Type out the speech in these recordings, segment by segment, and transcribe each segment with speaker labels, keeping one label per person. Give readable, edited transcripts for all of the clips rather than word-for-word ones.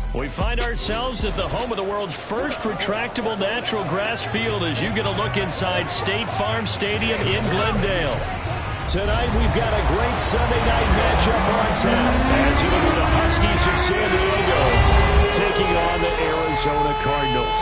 Speaker 1: We find ourselves at the home of the world's first retractable natural grass field as you get a look inside State Farm Stadium in Glendale. Tonight we've got a great Sunday night matchup on tap as it'll be the Huskies of San Diego taking on the Arizona Cardinals.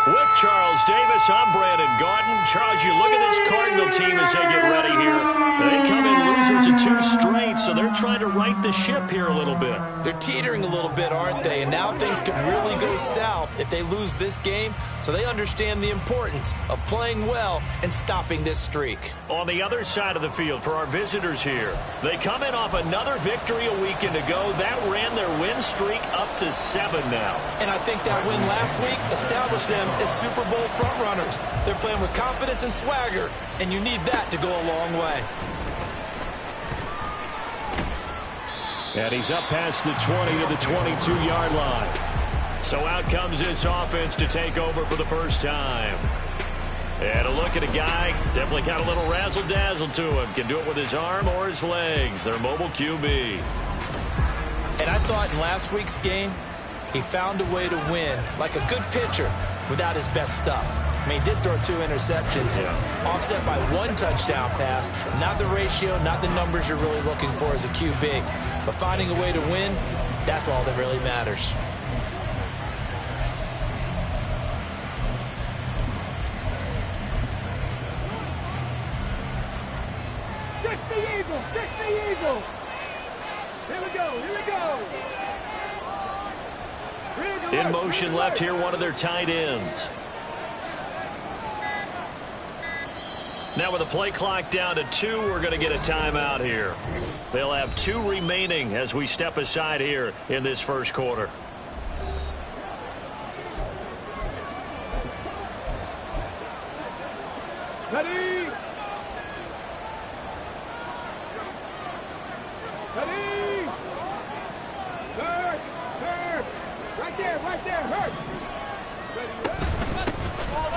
Speaker 1: With Charles Davis, I'm Brandon Gaudin. Charles, you look at this Cardinal team as they get ready here. They come in losers of 2 straight, so they're trying to right the ship here a little bit.
Speaker 2: They're teetering a little bit, aren't they? And now things could really go south if they lose this game, so they understand the importance of playing well and stopping this streak.
Speaker 1: On the other side of the field for our visitors here, they come in off another victory a weekend ago. That ran their win streak up to 7 now.
Speaker 2: And I think that win last week established them as Super Bowl frontrunners. They're playing with confidence and swagger, and you need that to go a long way.
Speaker 1: And he's up past the 20 to the 22-yard line. So out comes this offense to take over for the first time. And a look at a guy, definitely got a little razzle-dazzle to him. Can do it with his arm or his legs. Their mobile QB.
Speaker 2: And I thought in last week's game, he found a way to win, like a good pitcher, without his best stuff. I mean, he did throw 2 interceptions, offset by 1 touchdown pass. Not the ratio, not the numbers you're really looking for as a QB. But finding a way to win, that's all that really matters.
Speaker 3: Kick the Eagles! Kick the Eagles! Here we go! Here we go!
Speaker 1: In motion left here, one of their tight ends. Now with the play clock down to 2, we're going to get a timeout here. They'll have 2 remaining as we step aside here in this first quarter.
Speaker 3: Ready? Ready? Hurt! Hurt! Right there, hurt!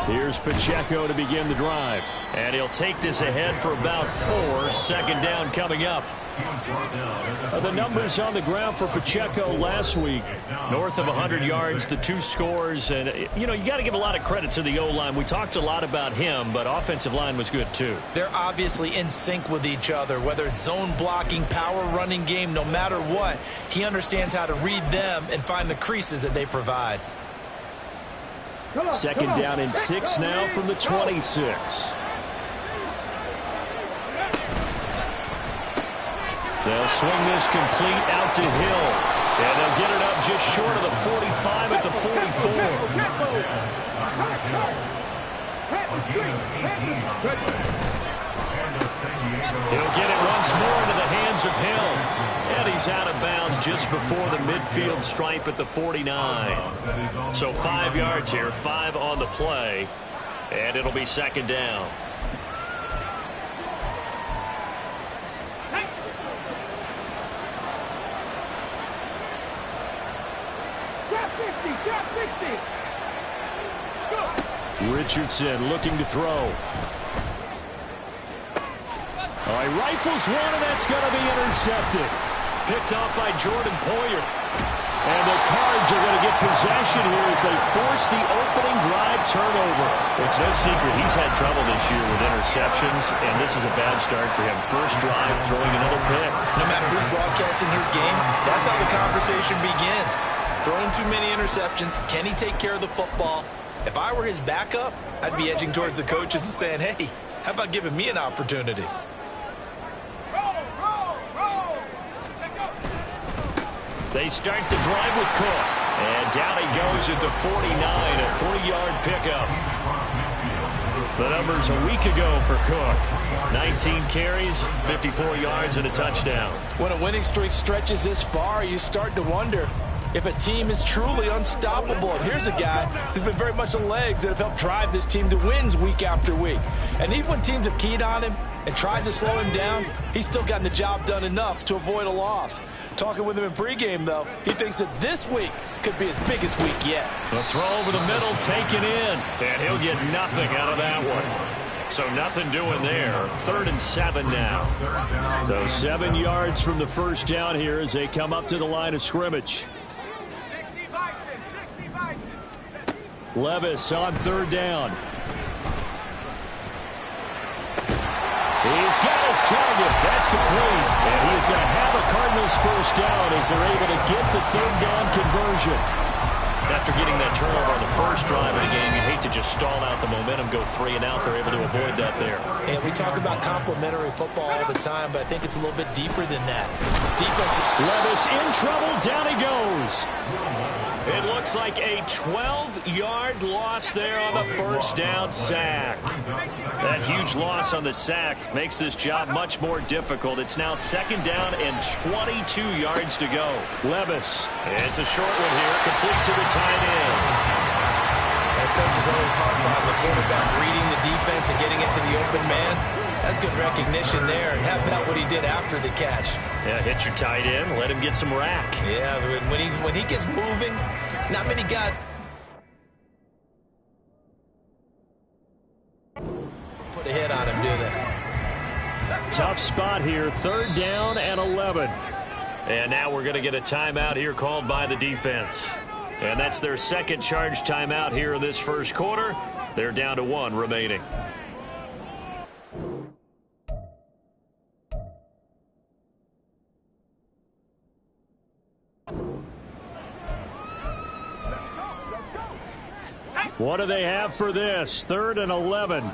Speaker 1: Here's Pacheco to begin the drive. And he'll take this ahead for about 4. Second down coming up. The numbers on the ground for Pacheco last week. North of 100 yards, the 2 scores. And, you know, you got to give a lot of credit to the O-line. We talked a lot about him, but offensive line was good too.
Speaker 2: They're obviously in sync with each other, whether it's zone blocking, power running game, no matter what. He understands how to read them and find the creases that they provide.
Speaker 1: Second down and 6 now from the 26. They'll swing this complete out to Hill. And they'll get it up just short of the 45 at the 44. He'll get it once more into the hands of Hill. And he's out of bounds just before the midfield stripe at the 49. So 5 yards here, 5 on the play. And it'll be second down. Richardson looking to throw. All right, rifles one, and that's going to be intercepted. Picked off by Jordan Poyer. And the Cards are going to get possession here as they force the opening drive turnover. It's no secret he's had trouble this year with interceptions, and this is a bad start for him. First drive, throwing another pick.
Speaker 2: No matter who's broadcasting his game, that's how the conversation begins. Throwing too many interceptions. Can he take care of the football? If I were his backup, I'd be edging towards the coaches and saying, hey, how about giving me an opportunity?
Speaker 1: They start the drive with Cook. And down he goes at the 49, a 3-yard pickup. The numbers a week ago for Cook. 19 carries, 54 yards, and a touchdown.
Speaker 2: When a winning streak stretches this far, you start to wonder if a team is truly unstoppable. And here's a guy who's been very much the legs that have helped drive this team to wins week after week. And even when teams have keyed on him and tried to slow him down, he's still gotten the job done enough to avoid a loss. Talking with him in pregame, though, he thinks that this week could be his biggest week yet.
Speaker 1: The throw over the middle taken in, and he'll get nothing out of that one. So nothing doing there. 3rd and 7 now. So 7 yards from the first down here as they come up to the line of scrimmage. Levis on 3rd down. He's got his target. That's complete. And he's going to have a Cardinals first down as they're able to get the 3rd down conversion. After getting that turnover on the first drive of the game, you hate to just stall out the momentum, go 3 and out. They're able to avoid that there.
Speaker 2: And we talk about complementary football all the time, but I think it's a little bit deeper than that. Defense.
Speaker 1: Levis in trouble. Down he goes. It looks like a 12-yard loss there on the first down sack. That huge loss on the sack makes this job much more difficult. It's now 2nd down and 22 yards to go. Levis. It's a short one here, complete to the tight end.
Speaker 2: And coach is always hard on the quarterback reading the defense and getting it to the open man. That's good recognition there. And how about what he did after the catch?
Speaker 1: Yeah, hit your tight end, let him get some rack.
Speaker 2: Yeah, when he gets moving, not many guys put a hit on him, do they?
Speaker 1: Tough spot here, 3rd down and 11. And now we're going to get a timeout here called by the defense. And that's their 2nd charge timeout here in this first quarter. They're down to 1 remaining. What do they have for this? 3rd and 11.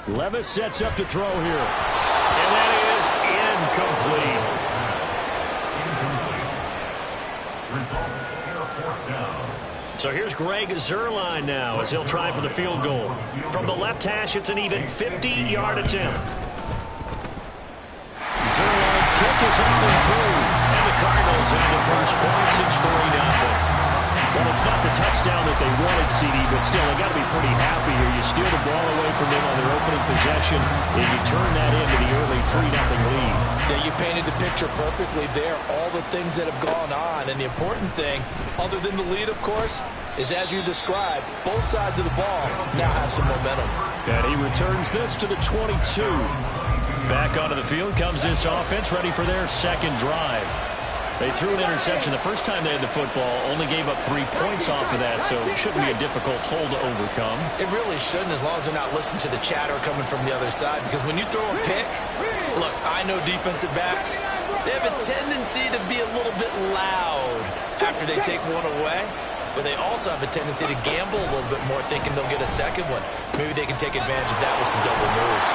Speaker 1: Levis sets up to throw here. And that is incomplete. So here's Greg Zuerlein now as he'll try for the field goal. From the left hash, it's an even 50-yard attempt. Zuerlein's kick is up and through. And the Cardinals have the first points. It's 3-0. Well, it's not the touchdown that they wanted, CD, but still, they got to be pretty happy here. You steal the ball away from them on their opening possession, and you turn that into the early 3-0 lead.
Speaker 2: Yeah, you painted the picture perfectly there, all the things that have gone on. And the important thing, other than the lead, of course, is as you described, both sides of the ball now have some momentum.
Speaker 1: And he returns this to the 22. Back onto the field comes this offense, ready for their 2nd drive. They threw an interception the first time they had the football, only gave up 3 points off of that, so it shouldn't be a difficult hole to overcome.
Speaker 2: It really shouldn't, as long as they're not listening to the chatter coming from the other side, because when you throw a pick, look, I know defensive backs, they have a tendency to be a little bit loud after they take one away, but they also have a tendency to gamble a little bit more, thinking they'll get a second one. Maybe they can take advantage of that with some double moves.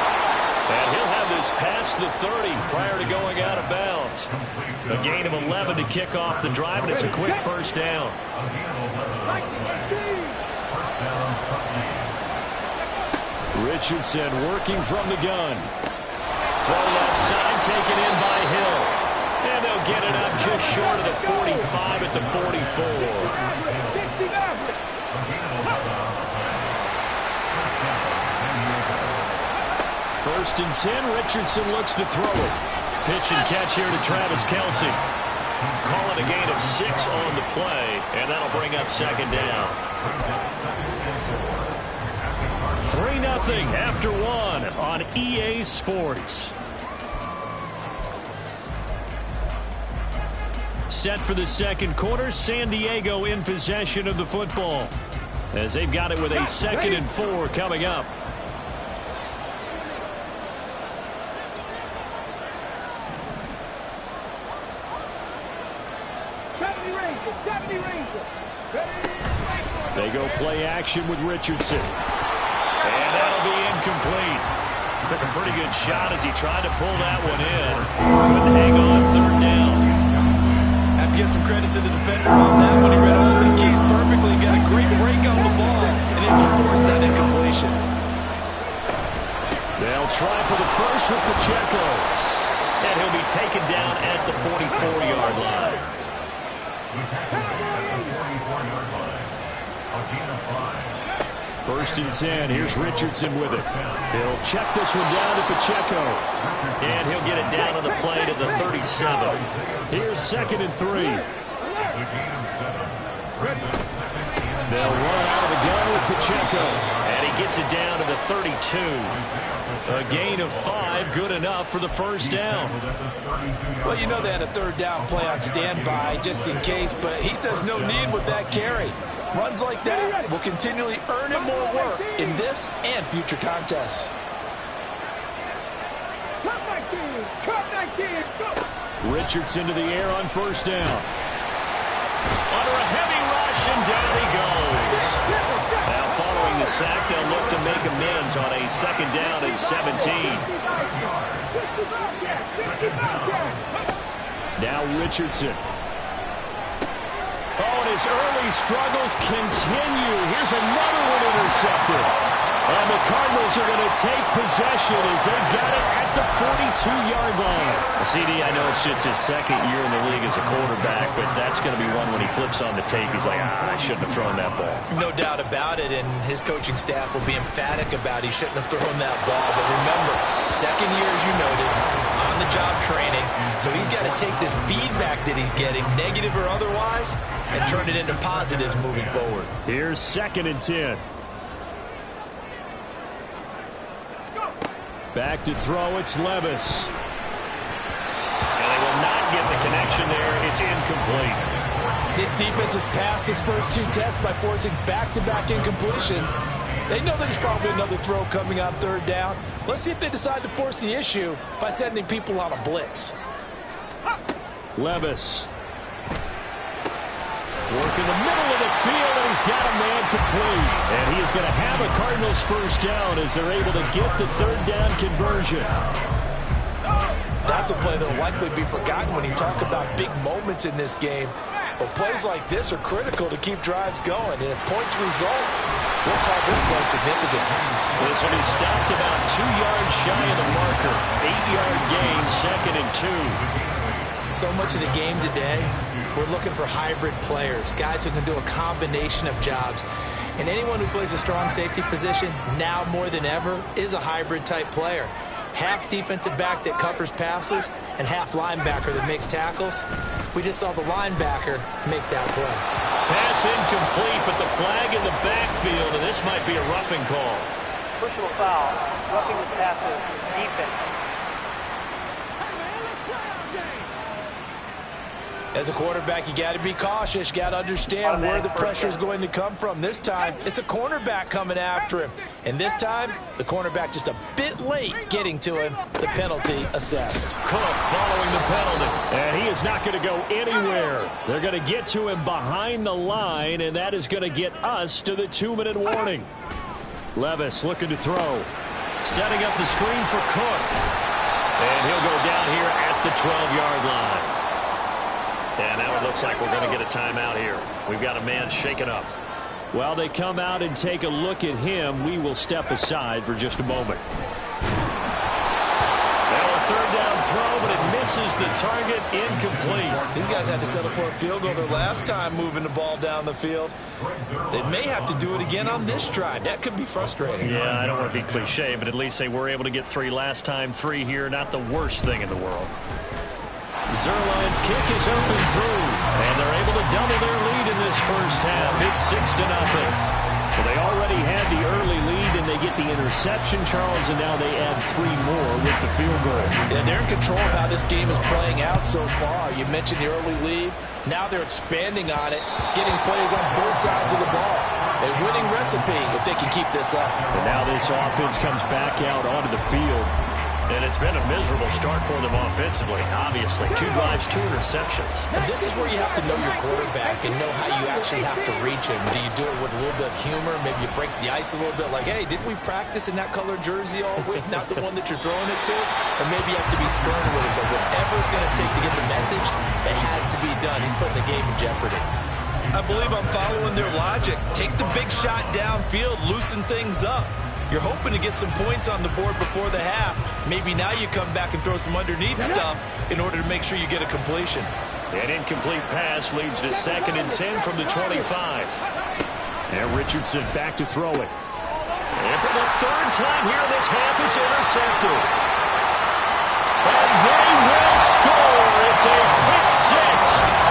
Speaker 1: And he'll have this past the 30 prior to going out of bounds. A gain of 11 to kick off the drive, and it's a quick first down. Richardson working from the gun. Throw left side, taken in by Hill. And they'll get it up just short of the 45 at the 44. 1st and 10, Richardson looks to throw it. Pitch and catch here to Travis Kelce. Call it a gain of 6 on the play, and that'll bring up 2nd down. 3-0 after 1 on EA Sports. Set for the 2nd quarter, San Diego in possession of the football, as they've got it with a 2nd and 4 coming up. They go play action with Richardson. And that'll be incomplete. Took a pretty good shot as he tried to pull that one in. Couldn't hang on 3rd down.
Speaker 2: Have to give some credit to the defender on that one. He read all of his keys perfectly. Got a great break on the ball and able to force that incompletion.
Speaker 1: They'll try for the first with Pacheco. And he'll be taken down at the 44-yard line. 1st and 10. Here's Richardson with it. He'll check this one down to Pacheco. And he'll get it down on the play to the 37. Here's 2nd and 3. They'll run out of the gun with Pacheco. And he gets it down to the 32. A gain of 5, good enough for the first down.
Speaker 2: Well, you know they had a third down play on standby just in case, but he says no need with that carry. Runs like that will continually earn him more work in this and future contests.
Speaker 1: Richardson to the air on first down. Under a heavy rush, and down he goes. Now following the sack, they'll look to make amends on a second down and 17. Now Richardson. Oh, and his early struggles continue. Here's another one intercepted. And the Cardinals are going to take possession as they've got it at the 42-yard line. CD, I know it's just his second year in the league as a quarterback, but that's going to be one when he flips on the tape. He's like, I shouldn't have thrown that ball.
Speaker 2: No doubt about it, and his coaching staff will be emphatic about he shouldn't have thrown that ball. But remember, second year, as you noted, on-the-job training, so he's got to take this feedback that he's getting, negative or otherwise, and turn it into positives moving forward.
Speaker 1: Here's 2nd and 10. Back to throw, it's Levis. And they will not get the connection there. It's incomplete.
Speaker 2: This defense has passed its first 2 tests by forcing back-to-back incompletions. They know there's probably another throw coming on third down. Let's see if they decide to force the issue by sending people on a blitz.
Speaker 1: Levis. Work in the middle of the field, and he's got a man complete. And he is going to have a Cardinals first down as they're able to get the third down conversion.
Speaker 2: That's a play that will likely be forgotten when you talk about big moments in this game. But plays like this are critical to keep drives going. And if points result, we'll call this play significant.
Speaker 1: This one is stopped about 2 yards shy of the marker. 8-yard gain, 2nd and 2.
Speaker 2: So much of the game today, we're looking for hybrid players, guys who can do a combination of jobs. And anyone who plays a strong safety position, now more than ever, is a hybrid-type player. Half defensive back that covers passes and half linebacker that makes tackles. We just saw the linebacker make that play.
Speaker 1: Pass incomplete, but the flag in the backfield, and this might be a roughing call.
Speaker 4: Personal foul, roughing the passer, defense.
Speaker 2: As a quarterback, you got to be cautious. You got to understand where the pressure is going to come from. This time, it's a cornerback coming after him. And this time, the cornerback just a bit late getting to him. The penalty assessed.
Speaker 1: Cook following the penalty. And he is not going to go anywhere. They're going to get to him behind the line, and that is going to get us to the 2-minute warning. Levis looking to throw. Setting up the screen for Cook. And he'll go down here at the 12-yard line. And now it looks like we're going to get a timeout here. We've got a man shaken up. While they come out and take a look at him, we will step aside for just a moment. Well, a third down throw, but it misses the target, incomplete.
Speaker 2: These guys had to settle for a field goal their last time moving the ball down the field. They may have to do it again on this drive. That could be frustrating.
Speaker 1: Yeah, I don't want to be cliche, but at least they were able to get 3 last time. 3 here, not the worst thing in the world. Zerline's kick is open through, and they're able to double their lead in this first half. It's 6-0. Well, they already had the early lead, and they get the interception, Charles, and now they add 3 more with the field goal.
Speaker 2: Yeah, they're in control of how this game is playing out so far. You mentioned the early lead. Now they're expanding on it, getting plays on both sides of the ball. A winning recipe if they can keep this up.
Speaker 1: And now this offense comes back out onto the field. And it's been a miserable start for them offensively, obviously. 2 drives, 2 interceptions.
Speaker 2: And this is where you have to know your quarterback and know how you actually have to reach him. Do you do it with a little bit of humor? Maybe you break the ice a little bit like, hey, didn't we practice in that color jersey all week? Not the one that you're throwing it to? And maybe you have to be stern with it. But whatever it's going to take to get the message, it has to be done. He's putting the game in jeopardy. I believe I'm following their logic. Take the big shot downfield, loosen things up. You're hoping to get some points on the board before the half. Maybe now you come back and throw some underneath stuff in order to make sure you get a completion.
Speaker 1: An incomplete pass leads to 2nd and 10 from the 25. And Richardson back to throw it. And for the 3rd time here this half, it's intercepted. And they will score. It's a pick 6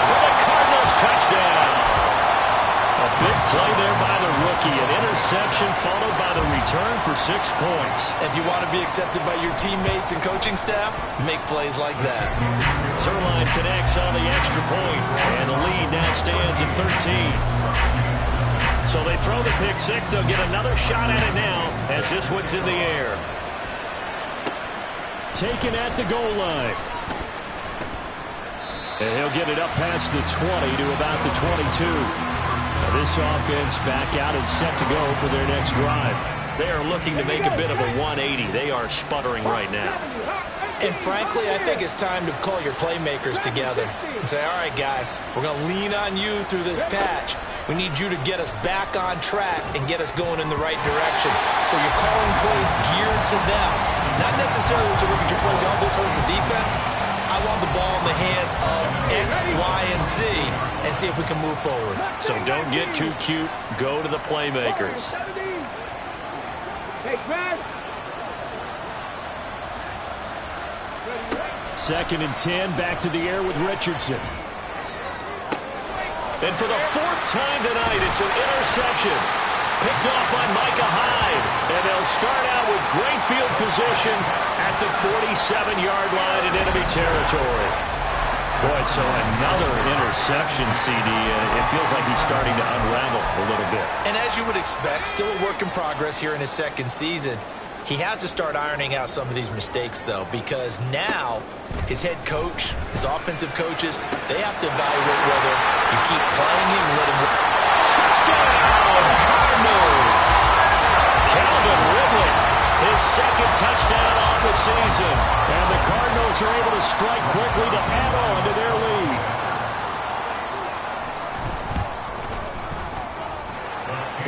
Speaker 1: for the Cardinals touchdown. A big play there by the rookie. An interception followed by the return for 6 points.
Speaker 2: If you want to be accepted by your teammates and coaching staff, make plays like that.
Speaker 1: Zerline connects on the extra point, and the lead now stands at 13. So they throw the pick six. They'll get another shot at it now as this one's in the air. Taken at the goal line. And he'll get it up past the 20 to about the 22. Now this offense back out and set to go for their next drive. They are looking to make a bit of a 180. They are sputtering right now.
Speaker 2: And frankly, I think it's time to call your playmakers together and say, all right, guys, we're going to lean on you through this patch. We need you to get us back on track and get us going in the right direction. So you're calling plays geared to them. Not necessarily when you look at your plays, oh, this hurts the defense. I want the ball in the hands of X, Y, and Z and see if we can move forward.
Speaker 1: So don't get too cute. Go to the playmakers. Second and 10, back to the air with Richardson. And for the 4th time tonight, it's an interception. Picked off by Micah Hyde. And they'll start out with great field position at the 47-yard line in enemy territory. Boy, so another interception, CD. It feels like he's starting to unravel a little bit.
Speaker 2: And as you would expect, still a work in progress here in his second season. He has to start ironing out some of these mistakes, though, because now his head coach, his offensive coaches, they have to evaluate whether you keep playing him and let him work.
Speaker 1: Touchdown, Cardinals! Calvin Ridley, his second touchdown on the season. And the Cardinals are able to strike quickly to add on to their lead.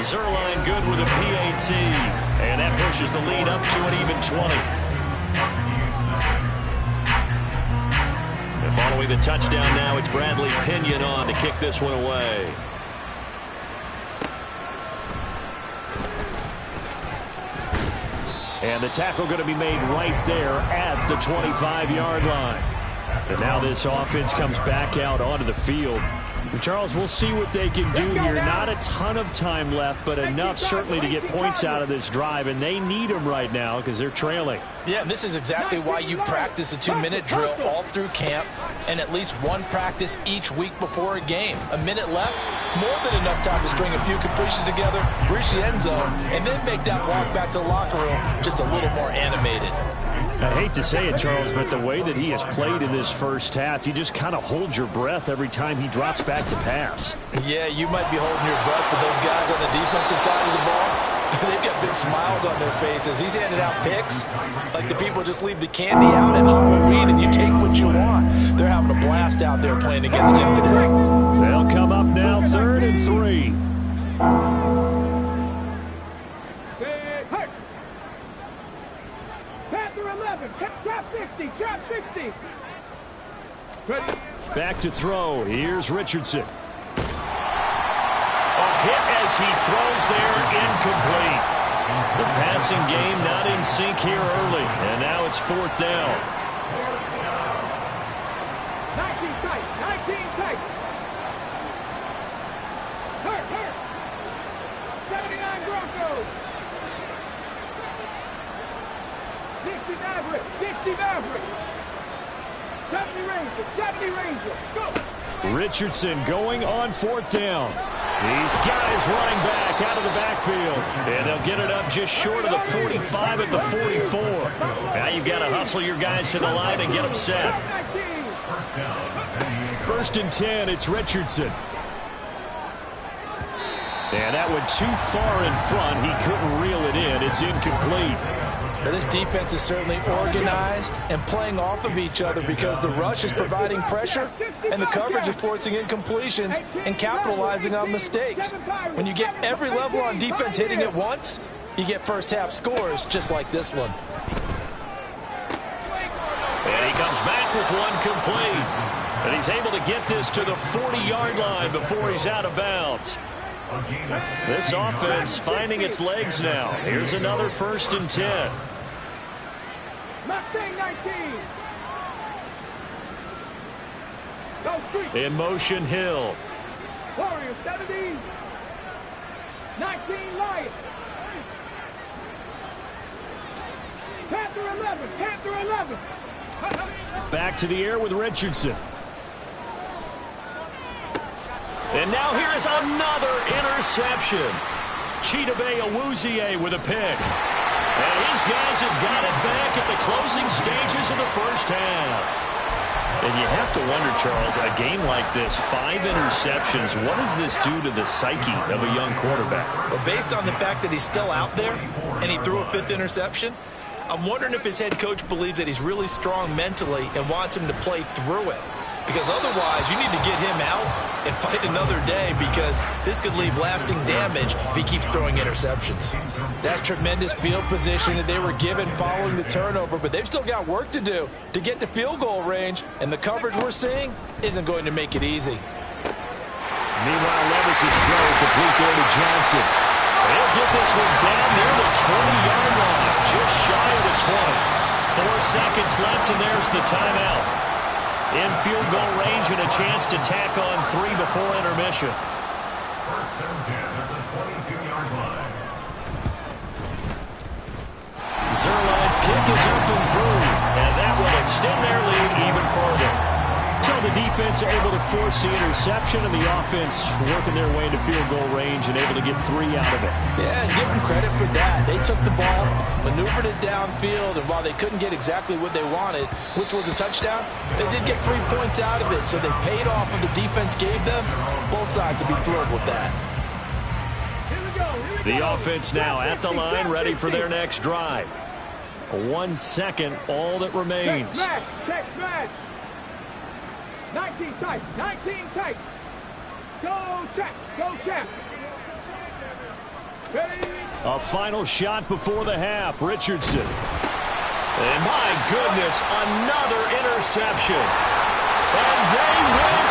Speaker 1: Zerline good with a PAT. And that pushes the lead up to an even 20. And following the touchdown now, it's Bradley Pinion on to kick this one away. And the tackle going to be made right there at the 25-yard line. And now this offense comes back out onto the field. Charles, we'll see what they can do here. Not a ton of time left, but enough certainly to get points out of this drive, and they need them right now because they're trailing.
Speaker 2: Yeah, and this is exactly why you practice a 2-minute drill all through camp and at least one practice each week before a game. A minute left, more than enough time to string a few completions together, reach the end zone, and then make that walk back to the locker room just a little more animated.
Speaker 1: I hate to say it, Charles, but the way that he has played in this first half, you just kind of hold your breath every time he drops back to pass.
Speaker 2: Yeah, you might be holding your breath, but those guys on the defensive side of the ball, they've got big smiles on their faces. He's handing out picks like the people just leave the candy out at Halloween and you take what you want. They're having a blast out there playing against him today.
Speaker 1: They'll come up now 3rd and 3.
Speaker 3: Trap 60, trap 60.
Speaker 1: Back to throw. Here's Richardson. A hit as he throws there, incomplete. The passing game not in sync here early, and now it's 4th down.
Speaker 3: 19 tight, 19 tight. Hurt. 79 Broncos. 60 Maverick, 60 Maverick. 70 Rangers, go.
Speaker 1: Richardson going on 4th down. These guys running back out of the backfield. And they'll get it up just short of the 45 at the 44. Now you've got to hustle your guys to the line and get them set. 1st and 10, it's Richardson. And that went too far in front. He couldn't reel it in. It's incomplete.
Speaker 2: Now, this defense is certainly organized and playing off of each other because the rush is providing pressure and the coverage is forcing incompletions and capitalizing on mistakes. When you get every level on defense hitting at once, you get first-half scores just like this one.
Speaker 1: And he comes back with one complete. And he's able to get this to the 40-yard line before he's out of bounds. This offense finding its legs now. Here's another 1st and 10.
Speaker 3: Mustang 19.
Speaker 1: In motion, Hill.
Speaker 3: Warriors 70. 19 Lions. Panther 11. Panther 11.
Speaker 1: Back to the air with Richardson. And now here's another interception. Chidobe Awuzie with a pick. And these guys have got it back at the closing stages of the first half. And you have to wonder, Charles, a game like this, 5 interceptions, what does this do to the psyche of a young quarterback?
Speaker 2: Well, based on the fact that he's still out there and he threw a 5th interception, I'm wondering if his head coach believes that he's really strong mentally and wants him to play through it. Because otherwise, you need to get him out and fight another day, because this could leave lasting damage if he keeps throwing interceptions. That's tremendous field position that they were given following the turnover, but they've still got work to do to get to field goal range, and the coverage we're seeing isn't going to make it easy.
Speaker 1: Meanwhile, Levis's throw complete there to Johnson. They'll get this one down near the 20-yard line, just shy of the 20. 4 seconds left, and there's the timeout. In field goal range and a chance to tack on 3 before intermission.
Speaker 5: First and 10 at the 22-yard line.
Speaker 1: Zerline's kick is up and through, and that will extend their lead even further. So the defense able to force the interception, and the offense working their way into field goal range and able to get 3 out of it.
Speaker 2: Yeah, and give them credit for that. They took the ball, maneuvered it downfield, and while they couldn't get exactly what they wanted, which was a touchdown, they did get 3 points out of it, so they paid off what the defense gave them. Both sides to be thrilled with that.
Speaker 1: The offense now at the line, ready for their next drive. 1 second, all that remains.
Speaker 3: Check smash. 19 tight. 19 tight. Go check. Go check.
Speaker 1: A final shot before the half. Richardson. And my goodness, another interception. And they will